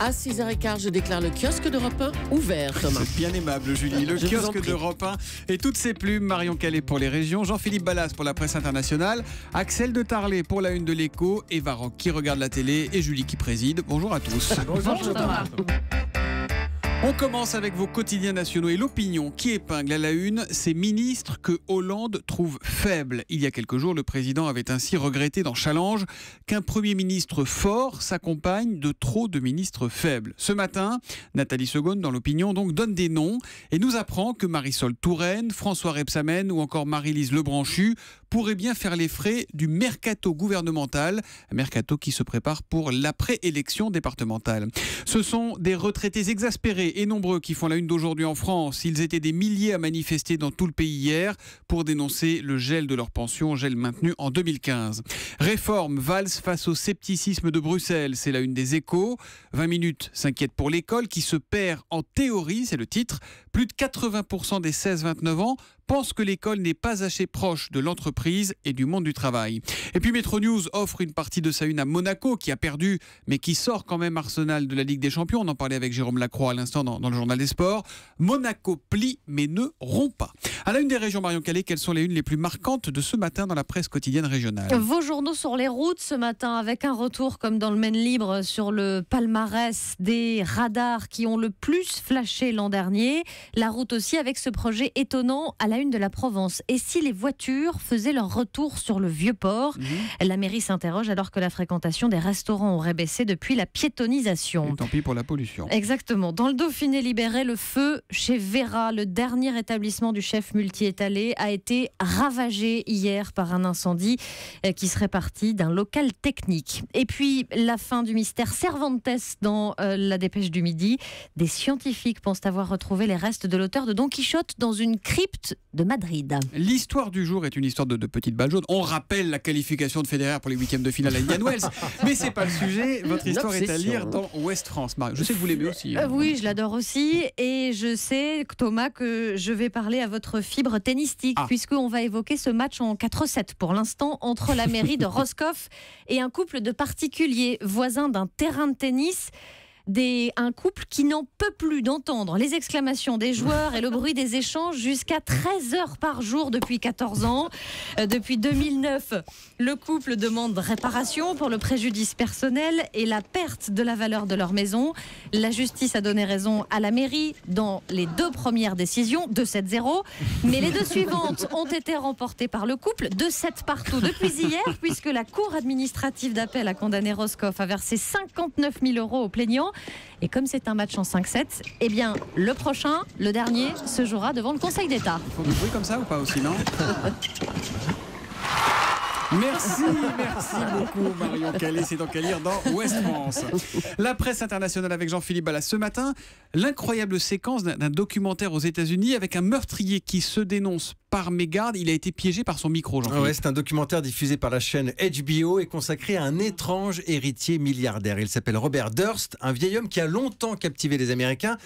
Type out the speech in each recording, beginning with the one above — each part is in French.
À 6h15, je déclare le kiosque d'Europe 1 ouvert, Thomas. C'est bien aimable, Julie. Le kiosque d'Europe 1 et toutes ses plumes. Marion Calais pour les régions, Jean-Philippe Ballas pour la presse internationale, Axel de Tarlet pour la une de l'Écho, Eva Rock qui regarde la télé et Julie qui préside. Bonjour à tous. Bonjour Thomas. On commence avec vos quotidiens nationaux et l'opinion qui épingle à la une ces ministres que Hollande trouve faibles. Il y a quelques jours, le président avait ainsi regretté dans Challenge qu'un Premier ministre fort s'accompagne de trop de ministres faibles. Ce matin, Nathalie Segonde dans l'opinion donc donne des noms et nous apprend que Marisol Touraine, François Rebsamen ou encore Marie-Lise Lebranchu pourraient bien faire les frais du mercato gouvernemental, un mercato qui se prépare pour l'après-élection départementale. Ce sont des retraités exaspérés et nombreux qui font la une d'aujourd'hui en France. Ils étaient des milliers à manifester dans tout le pays hier pour dénoncer le gel de leur pension, gel maintenu en 2015. Réforme valse face au scepticisme de Bruxelles, c'est la une des Échos. 20 minutes s'inquiète pour l'école qui se perd en théorie, c'est le titre. Plus de 80% des 16-29 ans pensent que l'école n'est pas assez proche de l'entreprise et du monde du travail. Et puis Métro News offre une partie de sa une à Monaco qui a perdu mais qui sort quand même Arsenal de la Ligue des Champions. On en parlait avec Jérôme Lacroix à l'instant dans le journal des sports. Monaco plie mais ne rompt pas. À la une des régions, Marion Calais, quelles sont les unes les plus marquantes de ce matin dans la presse quotidienne régionale? Vos journaux sur les routes ce matin avec un retour comme dans le Maine Libre sur le palmarès des radars qui ont le plus flashé l'an dernier. La route aussi avec ce projet étonnant à la une de la Provence. Et si les voitures faisaient leur retour sur le Vieux-Port? La mairie s'interroge alors que la fréquentation des restaurants aurait baissé depuis la piétonisation. Et tant pis pour la pollution. Exactement. Dans le Dauphiné libéré, le feu chez Vera, le dernier établissement du chef multi-étalé, a été ravagé hier par un incendie qui serait parti d'un local technique. Et puis, la fin du mystère Cervantes dans la Dépêche du Midi. Des scientifiques pensent avoir retrouvé les restes de l'auteur de Don Quichotte dans une crypte de Madrid. L'histoire du jour est une histoire de petites balles jaunes. On rappelle la qualification de Federer pour les huitièmes de finale à Indian Wells, mais c'est pas le sujet. Votre histoire est à lire dans Ouest France. Je sais que vous l'aimez aussi. Oui, je l'adore aussi. Et je sais, Thomas, que je vais parler à votre fibre tennistique, puisqu'on va évoquer ce match en 4-7 pour l'instant entre la mairie de Roscoff et un couple de particuliers voisins d'un terrain de tennis. Un couple qui n'en peut plus d'entendre les exclamations des joueurs et le bruit des échanges jusqu'à 13 heures par jour depuis 14 ans. Depuis 2009, le couple demande réparation pour le préjudice personnel et la perte de la valeur de leur maison. La justice a donné raison à la mairie dans les 2 premières décisions, 2-7-0. Mais les 2 suivantes ont été remportées par le couple, 2-7 partout depuis hier, puisque la cour administrative d'appel a condamné Roscoff à verser 59 000 € aux plaignants. Et comme c'est un match en 5-7, eh bien, le prochain, le dernier, se jouera devant le Conseil d'État. Il faut du bruit comme ça ou pas aussi, non? Merci beaucoup Marion Calais, c'est donc à lire dans Ouest France. La presse internationale avec Jean-Philippe Ballas. Ce matin, l'incroyable séquence d'un documentaire aux États-Unis avec un meurtrier qui se dénonce par mégarde. Il a été piégé par son micro, Jean-Philippe. Ouais, c'est un documentaire diffusé par la chaîne HBO et consacré à un étrange héritier milliardaire. Il s'appelle Robert Durst, un vieil homme qui a longtemps captivé les Américains.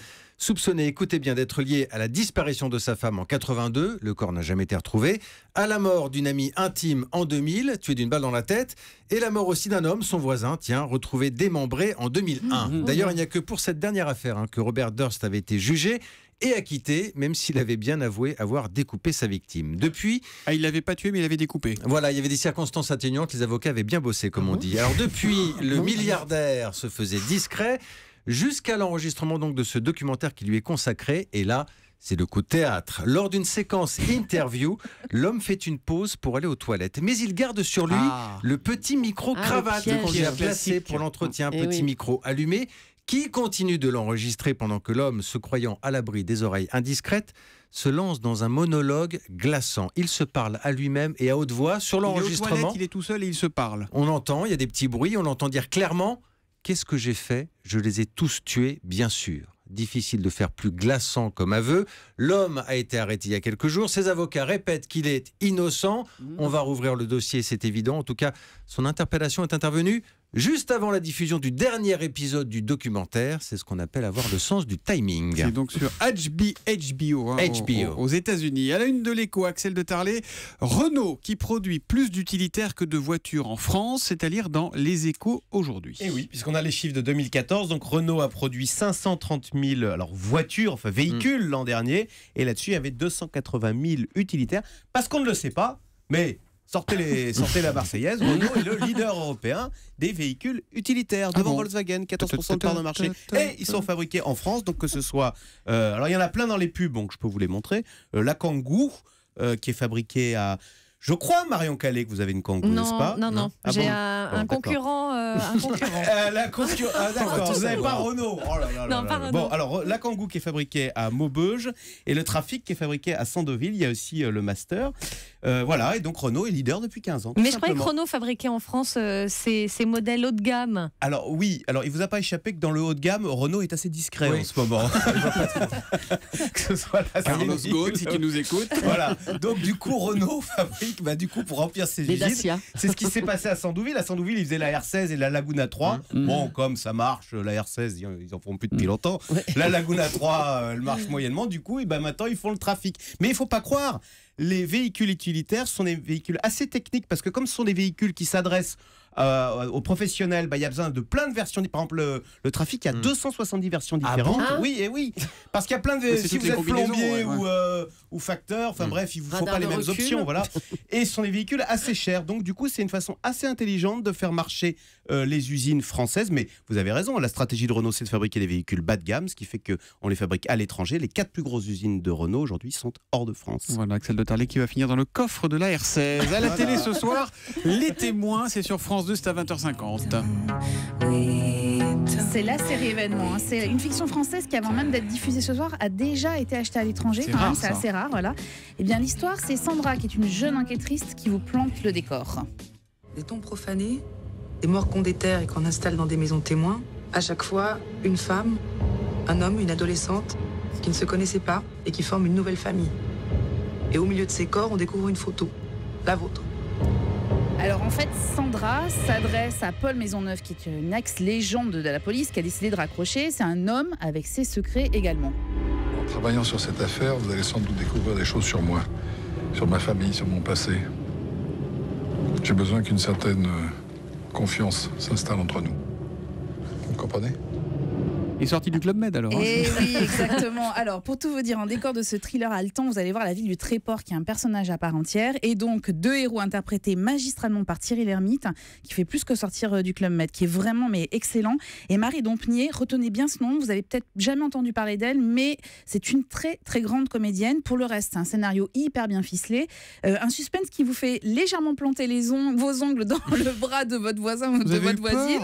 Soupçonné, écoutez bien, d'être lié à la disparition de sa femme en 82, le corps n'a jamais été retrouvé, à la mort d'une amie intime en 2000, tué d'une balle dans la tête, et la mort aussi d'un homme, son voisin, retrouvé démembré en 2001. D'ailleurs, il n'y a que pour cette dernière affaire que Robert Durst avait été jugé et acquitté, même s'il avait bien avoué avoir découpé sa victime. Depuis... il l'avait pas tué, mais il avait découpé. Voilà, il y avait des circonstances atténuantes, les avocats avaient bien bossé, comme on dit. Alors depuis, le milliardaire se faisait discret, jusqu'à l'enregistrement donc de ce documentaire qui lui est consacré. Et là, c'est le coup de théâtre. Lors d'une séquence interview, l'homme fait une pause pour aller aux toilettes. Mais il garde sur lui le petit micro-cravate qu'il a placé pour l'entretien. Petit micro allumé qui continue de l'enregistrer pendant que l'homme, se croyant à l'abri des oreilles indiscrètes, se lance dans un monologue glaçant. Il se parle à lui-même et à haute voix sur l'enregistrement. Il est tout seul et il se parle. On entend, il y a des petits bruits, on l'entend dire clairement... Qu'est-ce que j'ai fait? Je les ai tous tués, bien sûr. Difficile de faire plus glaçant comme aveu. L'homme a été arrêté il y a quelques jours. Ses avocats répètent qu'il est innocent. On va rouvrir le dossier, c'est évident. En tout cas, son interpellation est intervenue juste avant la diffusion du dernier épisode du documentaire. C'est ce qu'on appelle avoir le sens du timing. C'est donc sur HBO, aux États-Unis. À la une de l'Écho, Axel de Tarlé, Renault qui produit plus d'utilitaires que de voitures en France, c'est à dire dans Les Échos aujourd'hui. Et oui, puisqu'on a les chiffres de 2014, donc Renault a produit 530 000 voitures, enfin véhicules l'an dernier, et là-dessus il y avait 280 000 utilitaires, parce qu'on ne le sait pas, mais... Sortez la Marseillaise, Renault est le leader européen des véhicules utilitaires, devant Volkswagen, 14% de part de marché. Et ils sont fabriqués en France, donc que ce soit... alors il y en a plein dans les pubs, donc je peux vous les montrer. La Kangoo, qui est fabriquée à... Je crois, Marion Calais, que vous avez une Kangoo, n'est-ce pas? Non. Ah J'ai bon un concurrent. D'accord, vous n'avez pas Renault. Oh là là Non, là pas là. Renault. Bon, alors, la Kangoo qui est fabriquée à Maubeuge et le Trafic qui est fabriqué à Sandouville. Il y a aussi le Master. Voilà, et donc Renault est leader depuis 15 ans. Mais je croyais que Renault fabriquait en France ces modèles haut de gamme. Alors oui, alors il vous a pas échappé que dans le haut de gamme, Renault est assez discret en ce moment. Que ce soit la Carlos Ghosn, si tu nous écoutes. Voilà, donc du coup Renault fabrique, pour remplir ses Les usines. Dacia. C'est ce qui s'est passé à Sandouville. À Sandouville, ils faisaient la R16 et la Laguna 3. Bon, comme ça marche, la R16, ils en font plus depuis longtemps. La Laguna 3, elle marche moyennement. Du coup, et maintenant, ils font le trafic. Mais il ne faut pas croire. Les véhicules utilitaires sont des véhicules assez techniques parce que comme ce sont des véhicules qui s'adressent aux professionnels, il y a besoin de plein de versions. Par exemple, le Trafic, il y a 270 versions différentes. Ah bon Oui, parce qu'il y a plein de... Si vous êtes plombier ou facteur, enfin bref, il ne vous faut pas les mêmes options. Voilà. Et ce sont des véhicules assez chers. Donc du coup, c'est une façon assez intelligente de faire marcher les usines françaises. Mais vous avez raison, la stratégie de Renault, c'est de fabriquer des véhicules bas de gamme, ce qui fait qu'on les fabrique à l'étranger. Les 4 plus grosses usines de Renault aujourd'hui sont hors de France. Voilà, Axel de Tarlé qui va finir dans le coffre de la R16. À la télé ce soir, Les Témoins, c'est sur France 2, c'est à 20h50. C'est la série événement. C'est une fiction française qui, avant même d'être diffusée ce soir, a déjà été achetée à l'étranger. C'est rare, c'est ça. assez rare, voilà. Eh bien, l'histoire, c'est Sandra, qui est une jeune enquêtrice qui vous plante le décor. Des tombes profanées, des morts qu'on déterre et qu'on installe dans des maisons témoins. À chaque fois, une femme, un homme, une adolescente qui ne se connaissaient pas et qui forment une nouvelle famille. Et au milieu de ces corps, on découvre une photo, la vôtre. Alors en fait, Sandra s'adresse à Paul Maisonneuve, qui est une ex-légende de la police, qui a décidé de raccrocher. C'est un homme avec ses secrets également. En travaillant sur cette affaire, vous allez sans doute découvrir des choses sur moi, sur ma famille, sur mon passé. J'ai besoin qu'une certaine confiance s'installe entre nous. Vous comprenez ? Il est sorti du Club Med alors. Et oui, exactement. Alors, pour tout vous dire, en décor de ce thriller haletant, vous allez voir la ville du Tréport, qui est un personnage à part entière, et donc 2 héros interprétés magistralement par Thierry Lhermitte, qui fait plus que sortir du Club Med, qui est vraiment excellent. Et Marie Dompnier, retenez bien ce nom, vous avez peut-être jamais entendu parler d'elle, mais c'est une très très grande comédienne. Pour le reste, c'est un scénario hyper bien ficelé, un suspense qui vous fait légèrement planter vos ongles dans le bras de votre voisin ou de votre voisine.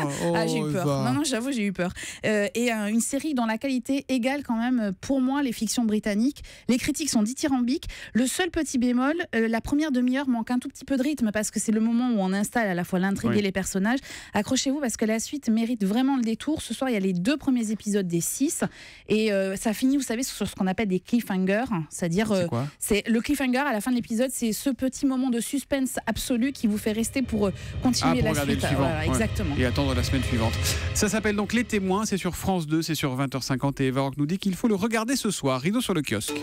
J'ai eu peur. Non, j'avoue, j'ai eu peur. Et une série dont la qualité égale quand même pour moi les fictions britanniques. Les critiques sont dithyrambiques. Le seul petit bémol, la première demi-heure manque un tout petit peu de rythme parce que c'est le moment où on installe à la fois l'intrigue et les personnages. Accrochez-vous parce que la suite mérite vraiment le détour. Ce soir, il y a les 2 premiers épisodes des 6 et ça finit, vous savez, sur ce qu'on appelle des cliffhangers, c'est-à-dire c'est le cliffhanger à la fin de l'épisode, c'est ce petit moment de suspense absolu qui vous fait rester pour continuer la suite. Voilà, exactement. Et attendre la semaine suivante. Ça s'appelle donc Les Témoins, c'est sur France 2, c'est sur 20h50 et Eva Rock nous dit qu'il faut le regarder ce soir. Rideau sur le kiosque.